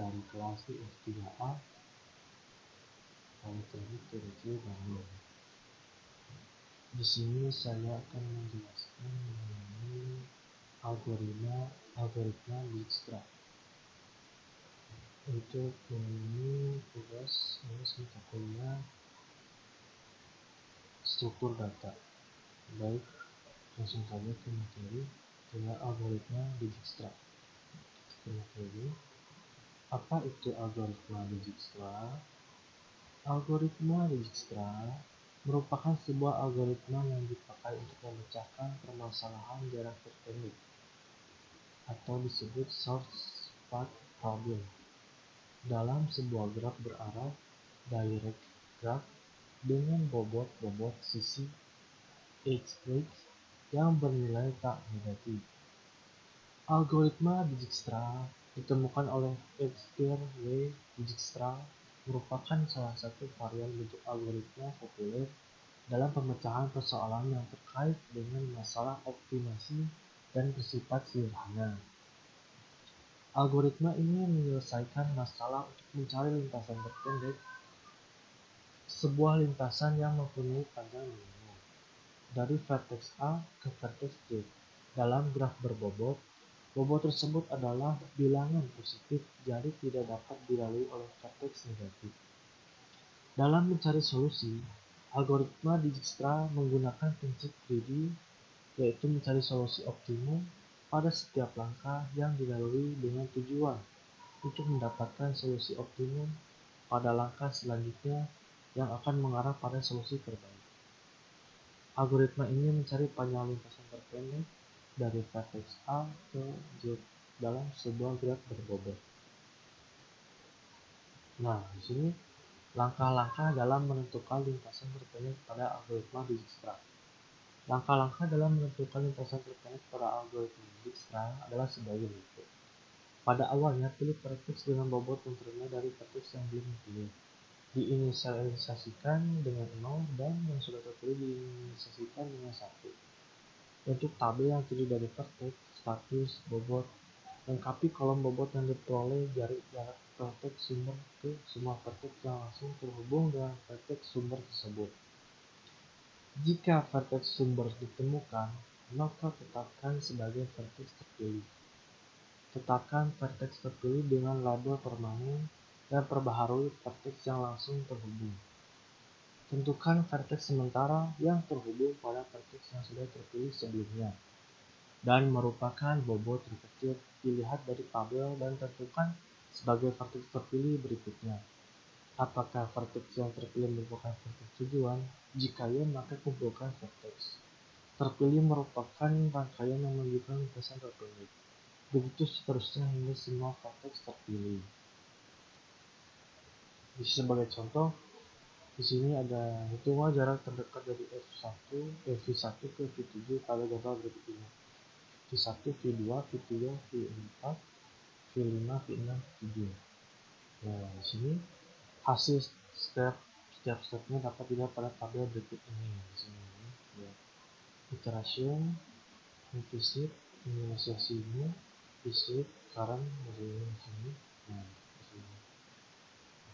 dari kelas F3A Politeknik TDC Bandung. Di sini saya akan menjelaskan mengenai algoritma Dijkstra. Untuk ini tugas mata kuliah struktur data. Baik, langsung saja ke materi dengan algoritma Dijkstra. Apa itu algoritma Dijkstra? Algoritma Dijkstra merupakan sebuah algoritma yang dipakai untuk memecahkan permasalahan jarak terpendek atau disebut short path problem dalam sebuah graf berarah direct graph dengan bobot sisi x yang bernilai tak negatif. Algoritma Dijkstra ditemukan oleh Edgar W. Dijkstra merupakan salah satu varian bentuk algoritma populer dalam pemecahan persoalan yang terkait dengan masalah optimasi dan bersifat sederhana. Algoritma ini menyelesaikan masalah untuk mencari lintasan terpendek, sebuah lintasan yang mempunyai panjang minimum, dari vertex A ke vertex Z. Dalam graf berbobot, bobot tersebut adalah bilangan positif, jadi tidak dapat dilalui oleh vertex negatif. Dalam mencari solusi, algoritma Dijkstra menggunakan prinsip greedy, yaitu mencari solusi optimum pada setiap langkah yang dilalui dengan tujuan untuk mendapatkan solusi optimum pada langkah selanjutnya yang akan mengarah pada solusi terbaik. Algoritma ini mencari panjang lintasan terpendek dari vertex A ke Z dalam sebuah graf berbobot. Nah, di sini langkah-langkah dalam menentukan lintasan terpendek pada algoritma Dijkstra. Langkah-langkah dalam menentukan lintasan terpendek pada algoritma Dijkstra adalah sebagai berikut. Pada awalnya, pilih vertex dengan bobot yang ternilai dari vertex yang belum dipilih. Diinisialisasikan dengan 0 dan yang sudah terpilih diinisialisasikan dengan 1. Bentuk tabel yang terdiri dari vertex, status, bobot. Lengkapi kolom bobot yang diperoleh dari jarak vertex sumber ke semua vertex yang langsung terhubung dengan vertex sumber tersebut. Jika vertex sumber ditemukan, maka tetapkan sebagai vertex terpilih. Tetapkan vertex terpilih dengan label permanen dan perbaharui vertex yang langsung terhubung. Tentukan vertex sementara yang terhubung pada vertex yang sudah terpilih sebelumnya dan merupakan bobot terkecil dilihat dari tabel dan tentukan sebagai vertex terpilih berikutnya. Apakah vertex yang terpilih merupakan vertex tujuan? Jika ya, maka kumpulkan vertex terpilih merupakan rangkaian yang menunjukkan lintasan terpendek. Begitu seterusnya hingga semua vertex terpilih. Di sebagai contoh, di sini ada hitungan jarak terdekat dari V1 ke V7 pada gambar berikut ini. V1, V2, V3, V4, V5, V6, V7. Nah, di sini hasil setiap stepnya dapat dilihat pada tabel berikut ini. Di sini, ya. Iteration, implicit, inisiasi ini, implicit, current, di sini. Nah, di sini.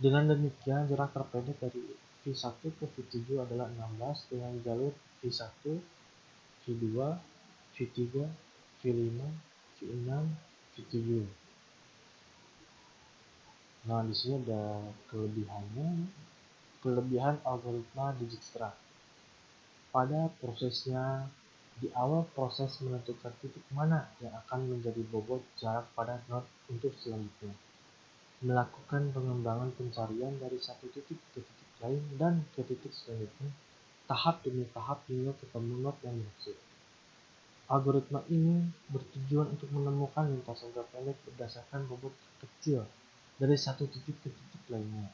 Dengan demikian, jarak terpendek dari V1 ke V7 adalah 16 dengan jalur V1, V2, V3, V5, V6, V7. Nah, di sini ada kelebihannya. Kelebihan algoritma Dijkstra. Pada prosesnya, di awal proses menentukan titik mana yang akan menjadi bobot jarak pada node untuk selanjutnya. Melakukan pengembangan pencarian dari satu titik ke titik lain dan ke titik selanjutnya, tahap demi tahap hingga ketemu node yang dimaksud. Algoritma ini bertujuan untuk menemukan lintasan terpendek berdasarkan bobot kecil dari satu titik ke titik lainnya.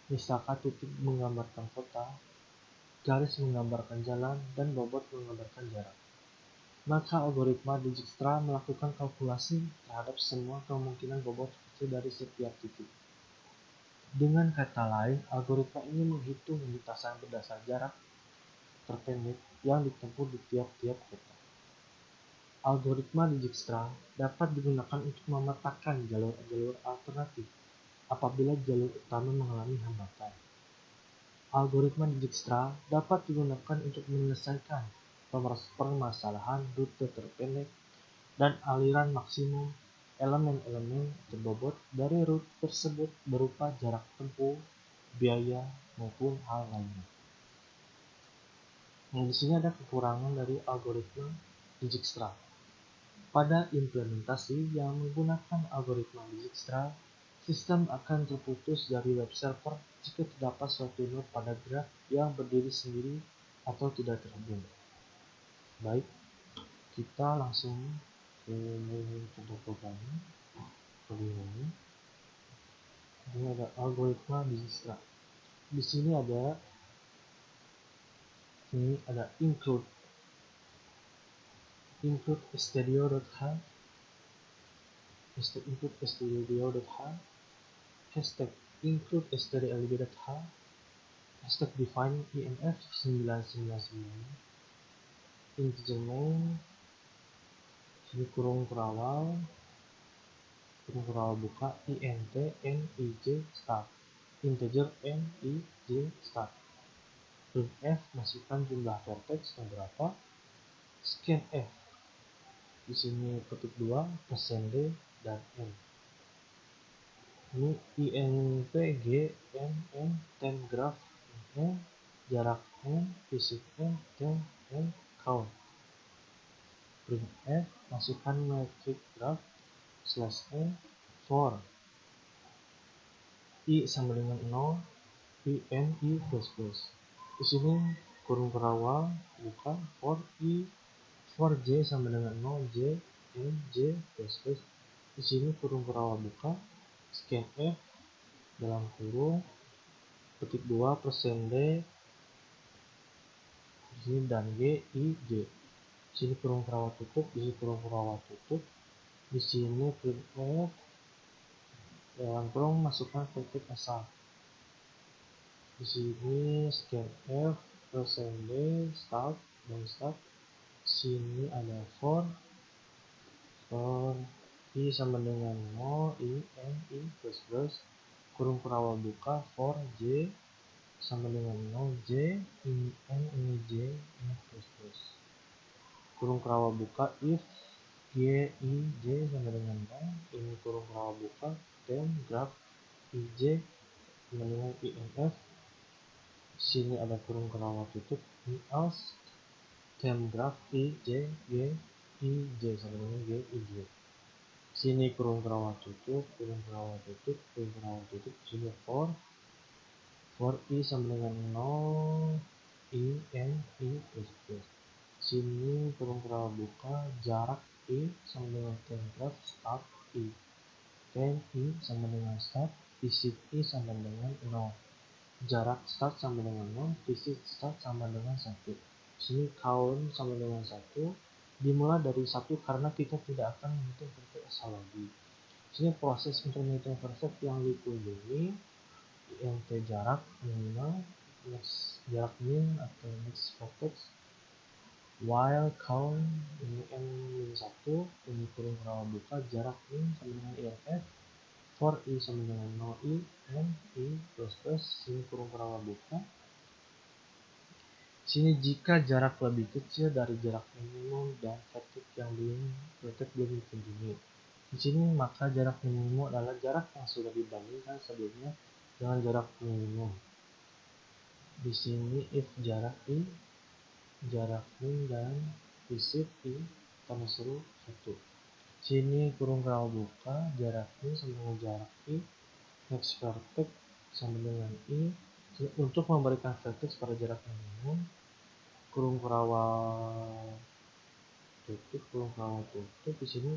Misalkan titik menggambarkan kota, garis menggambarkan jalan, dan bobot menggambarkan jarak. Maka algoritma Dijkstra melakukan kalkulasi terhadap semua kemungkinan bobot kecil dari setiap titik. Dengan kata lain, algoritma ini menghitung lintasan berdasar jarak terpendek yang ditempuh di tiap-tiap kota. Algoritma Dijkstra dapat digunakan untuk memetakan jalur-jalur alternatif apabila jalur utama mengalami hambatan. Algoritma Dijkstra dapat digunakan untuk menyelesaikan permasalahan rute terpendek dan aliran maksimum elemen-elemen terbobot dari rute tersebut berupa jarak tempuh, biaya, maupun hal lainnya. Nah, di sini ada kekurangan dari algoritma Dijkstra. Pada implementasi yang menggunakan algoritma Dijkstra, sistem akan terputus dari web server jika terdapat suatu node pada graf yang berdiri sendiri atau tidak terhubung. Baik, kita langsung ke contoh programnya. Ini ada algoritma Dijkstra. Di sini ada include stdio.h, hashtag include stdlb.h, hashtag define inf 999, integer main, sini kurung kerawal buka, int nij start, integer nij start, printf masukkan jumlah vertex yang berapa, scanf, di sini ketik 2, %d dan n. Ini int g n time graph n, jarak n, visit n, time n, count. Printf masukkan metric graph /n for i sama dengan 0, i n i plus plus. Di sini kurung kerawal buka for j sama dengan 0, j n j plus plus. Di sini kurung kerawal buka, scanf dalam kurung ketik 2 %d, di sini dan g i j. Di sini kurung kerawal tutup, di sini kurung kerawal tutup. Di sini printf dalam kurung masukkan vertex asal. Di sini scanf %d start dan start. Sini ada for i sama dengan 0, i n i plus plus, kurung kerawal buka, for j sama dengan 0, j i n ini j ini plus plus, kurung kerawal buka, if g i j sama dengan 0, ini kurung kerawal buka, then graph i j sama dengan inf. Sini ada kurung kerawal tutup, ini else time graph i j g i j sama dengan g i j. Sini kurung kerawal tutup, kurung kerawal tutup, kurung kerawal tutup. Sini for i sama dengan 0, i n i plus plus. Sini kurung kerawal buka, jarak i sama dengan time graph start i, time i sama dengan start, visit i sama dengan 0, jarak start sama dengan 0, visit start sama dengan 1. Sini count sama dengan 1, dimulai dari 1 karena kita tidak akan menghitung vertex asal lagi. Sini proses untuk menghitung vertex yang dikunjungi, int jarak minimal, next jarak min atau next vertex, while count ini n-1, ini kurung kerawal buka, jarak min sama dengan inf, for i sama dengan 0, i n i plus plus, sini kurung kerawal buka. Sini jika jarak lebih kecil dari jarak minimum dan vertex belum dikunjungi. Di sini maka jarak minimum adalah jarak yang sudah dibandingkan sebelumnya dengan jarak minimum. Di sini if jarak i, jarak min dan visit i tanda seru 1. Sini kurung kerawal buka, jarak min sama dengan jarak i, next vertex sama dengan i. Untuk memberikan vertex pada jarak minimum, kurung kerawal tutup. Di sini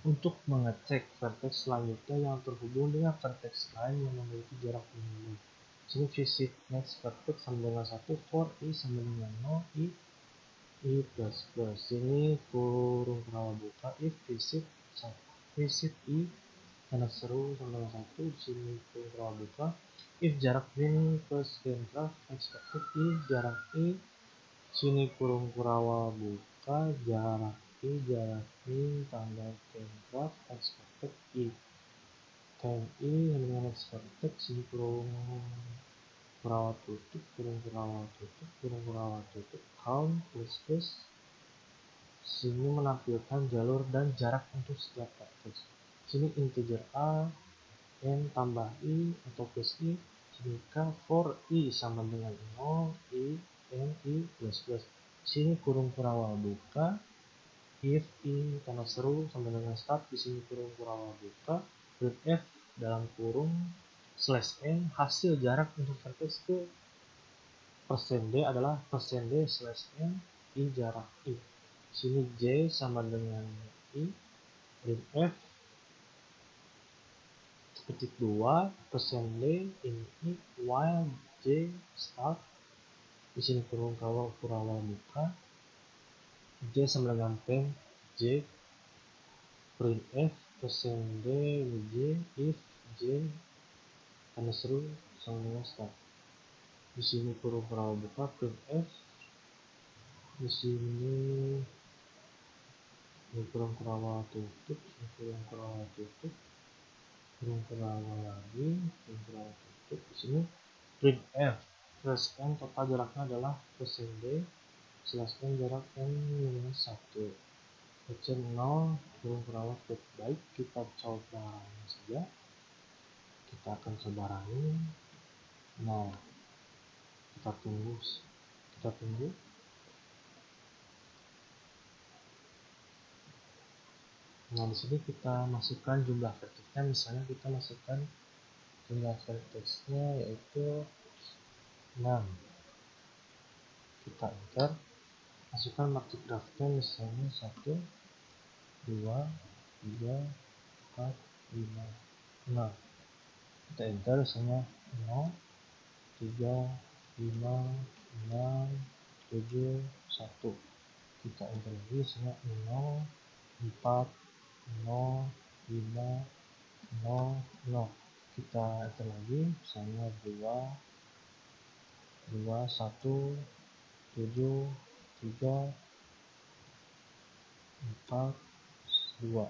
untuk mengecek vertex selanjutnya yang terhubung dengan vertex lain yang memiliki jarak minimum. Sini visit next vertex sama dengan 1, for i sama dengan 0, i plus plus. Sini kurung kerawal buka, if visit i tanda seru sama dengan 1. Di sini kurung kerawal buka, if jarak min plus scan graph next vertex i, jarak i. Sini kurung kerawal buka, jarak i, jarak min tanda scan graph next vertex i. MI dengan next vertex ini kurung kurawat tutup, kurung kurawat tutup, kurung kurawat tutup, count plus plus. Sini menampilkan jalur dan jarak untuk setiap vertex. Sini integer a, n tambah i atau plus i. Jika for i sama dengan 0, i, n, i plus plus. Sini kurung kurawal buka. If i tanda seru sama dengan start, di sini kurung kurawal buka. Printf dalam kurung slash n, hasil jarak untuk vertex ke %d adalah %d slash n i jarak i. Sini j sama dengan i. Printf ketik 2 %d ini while j start. Di sini kurung kurawal buka. J sama dengan pen j. Printf %d ini j if j tanda seru sama dengan start. Di sini kurung kurawal buka. Printf di sini kurung kurawal tutup, kurung kurawal tutup, kurung kurawal lagi, kurung kurawal tutup. Di sini printf plus n total jaraknya adalah %d slash n jarak n minus 1. Kecil 0, kurung kurawal tutup. Baik, kita coba saja. Kita akan coba running. Nah, kita tunggu. Nah, di sini kita masukkan jumlah vertexnya. Misalnya kita masukkan jumlah vertexnya yaitu 6. Kita enter. Masukkan market draftnya misalnya 1, 2, 3, 4, 5, 6. Kita enter misalnya 0, 3, 5, 6, 7, 1. Kita enter lagi misalnya 0, 4, 0, 5, 0, 0. Kita enter lagi misalnya 2, 1, 7, 3, 4, 2.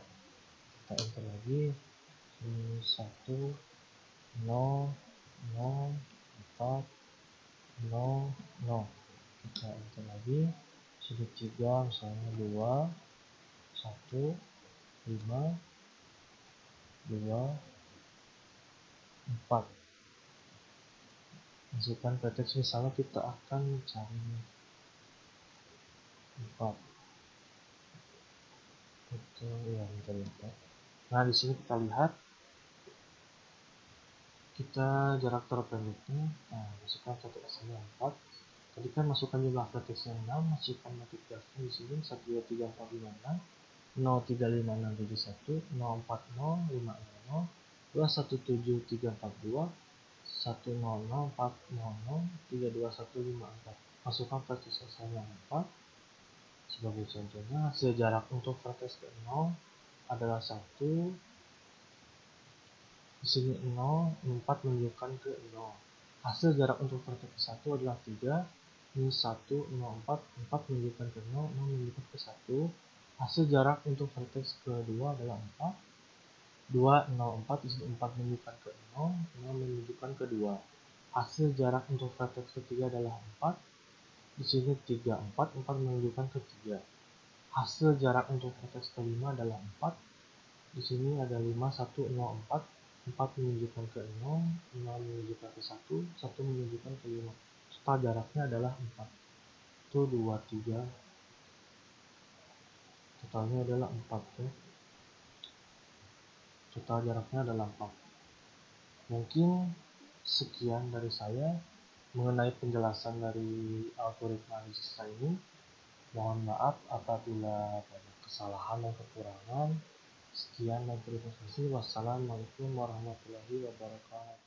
Kita enter lagi 1, 0, 0, 4, 0, 0. Kita enter lagi sudut 3 misalnya 2, 1, 5, 2, 4. Masukkan vertex, misalnya kita akan cari 4. Itu ya, bentar. Nah, di sini kita lihat kita jarak terpendeknya. Nah, masukkan vertex 4. Tadi kan masukkan jumlah vertex yang 6, masukkan multiplier di sini 1, 2, 3, 4, 5, 6, 0, 3, 5, 6, 7, 1, 0, 4, 0, 5, 0, 2, 1, 7, 3, 4, 2, 1, 0, 0, 4, 0, 0, 3, 2, 1, 5, 4. Masukkan vertex yang 4. Sebagai contohnya, hasil jarak untuk vertex ke 0 adalah 1. Di sini 0, 4 menunjukkan ke 0. Hasil jarak untuk vertex 1 adalah 3. Ini 1, 0, 4, 4 menunjukkan ke 0, 0 menunjukkan ke 1. Hasil jarak untuk vertex kedua adalah 4. 2, 0, 4, di sini 4 menunjukkan ke 0, 0 menunjukkan ke 2. Hasil jarak untuk vertex ketiga adalah 4. Di sini 3, 4, 4 menunjukkan ke 3. Hasil jarak untuk vertex kelima adalah 4. Di sini ada 5, 1, 0, 4. 4 menunjukkan ke 0, 0 menunjukkan ke 1, 1 menunjukkan ke 5. Total jaraknya adalah 4. Itu 2, 3. Totalnya adalah 4 ya. Total jaraknya adalah 4. Mungkin sekian dari saya mengenai penjelasan dari algoritma Dijkstra ini. Mohon maaf apabila banyak kesalahan dan kekurangan. Sekian dan terima kasih. Wassalamualaikum warahmatullahi wabarakatuh.